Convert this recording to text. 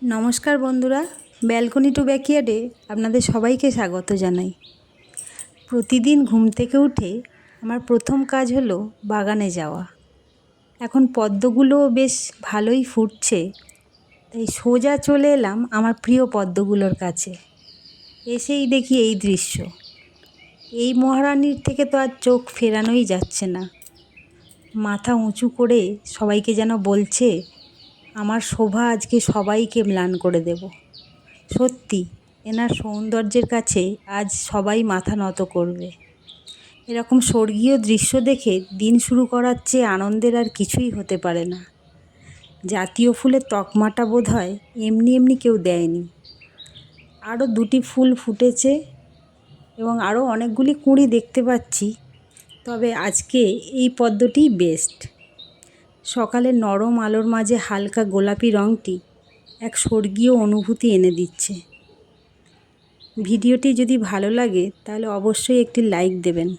নমস্কার বন্ধুরা, balcony two ব্যাকইয়ার্ডে আপনাদের সবাইকে স্বাগত জানাই। প্রতিদিন ঘুম থেকে উঠে আমার প্রথম কাজ হলো বাগানে যাওয়া। এখন পদ্মগুলোও বেশ ভালোই ফুটছে, তাই সোজা চলে এলাম আমার প্রিয় পদ্মগুলোর কাছে। এসেই দেখি এই দৃশ্য। এই মহারানীর থেকে তো আর চোখ ফেরানোই যাচ্ছে না। মাথা উঁচু করে সবাইকে যেন বলছে, আমার শোভা আজকে সবাইকে ম্লান করে দেব। সত্যি এনার সৌন্দর্যের কাছে আজ সবাই মাথা নত করবে। এরকম স্বর্গীয় দৃশ্য দেখে দিন শুরু করার চেয়ে আনন্দের আর কিছুই হতে পারে না। জাতীয় ফুলের তকমাটা বোধ হয় এমনি এমনি কেউ দেয়নি। আরও দুটি ফুল ফুটেছে এবং আরও অনেকগুলি কুঁড়ি দেখতে পাচ্ছি, তবে আজকে এই পদ্মটিই বেস্ট। সকালের নরম আলোর মাঝে হালকা গোলাপি রঙটি এক স্বর্গীয় অনুভূতি এনে দিচ্ছে। ভিডিওটি যদি ভালো লাগে তাহলে অবশ্যই একটি লাইক দেবেন।